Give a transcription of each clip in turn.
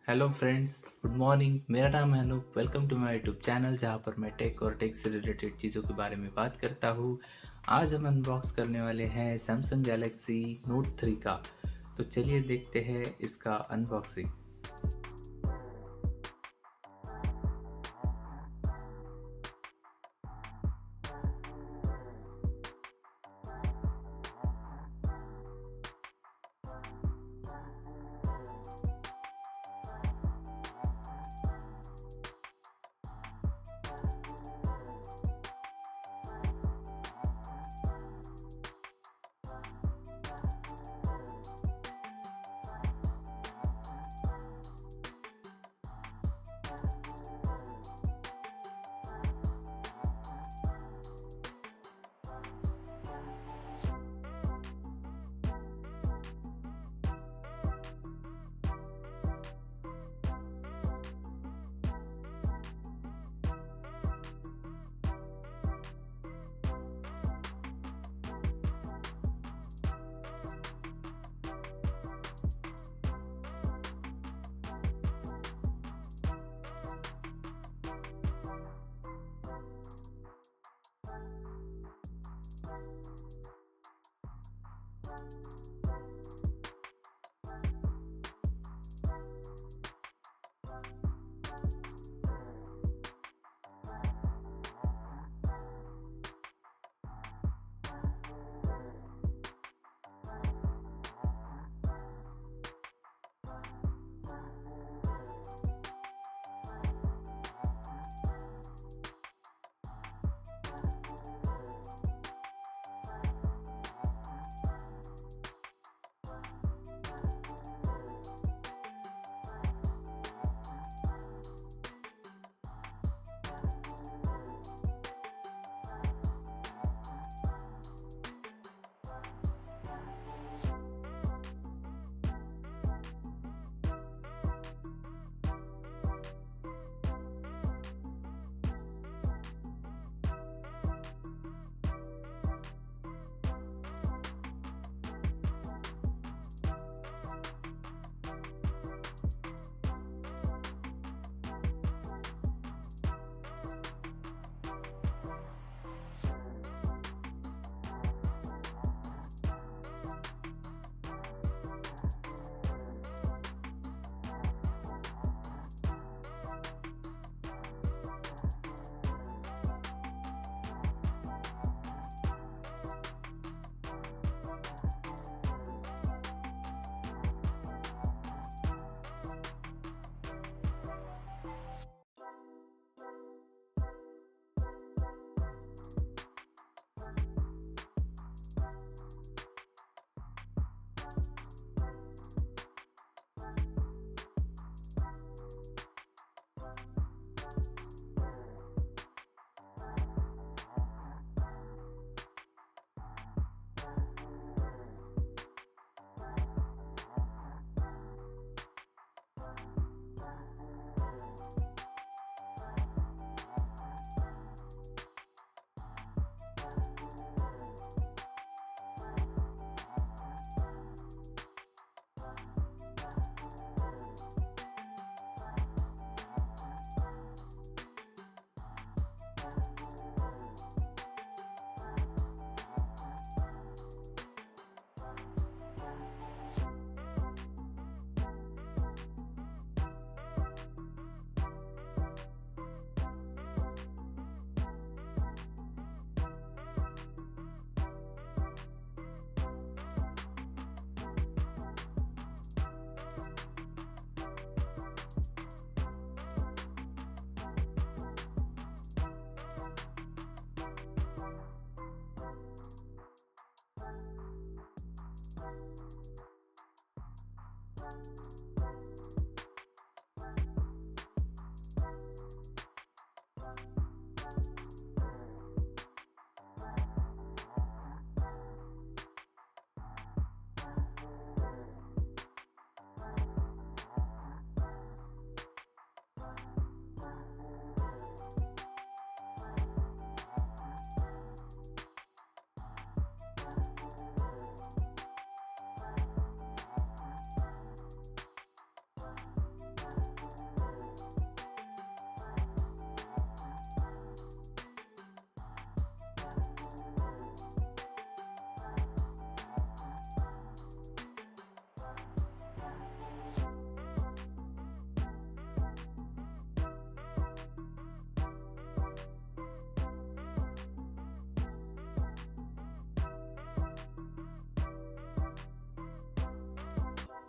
Hello friends, good morning. मेरा नाम है Anoop. Welcome to my YouTube channel जहाँ पर मैं टेक और टेक से रिलेटेड चीज़ों के बारे में बात करता हूँ। आज हम अनबॉक्स करने वाले हैं सैमसंग गैलेक्सी नोट 3 का। तो चलिए देखते हैं इसका अनबॉक्सिंग।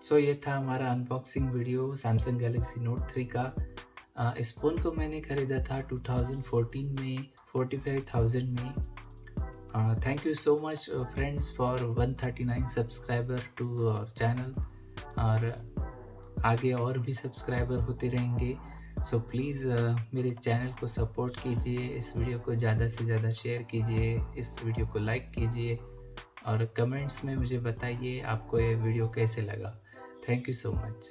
सो ये था हमारा unboxing video Samsung Galaxy note 3 का। इस फ़ोन को मैंने ख़रीदा था 2014 में 45,000 में। Thank you so much friends for 139 subscriber to our channel, और आगे और भी सब्सक्राइबर होते रहेंगे। सो प्लीज़ मेरे चैनल को सपोर्ट कीजिए, इस वीडियो को ज़्यादा से ज़्यादा शेयर कीजिए, इस वीडियो को लाइक कीजिए और कमेंट्स में मुझे बताइए आपको ये वीडियो कैसे लगा। Thank you so much.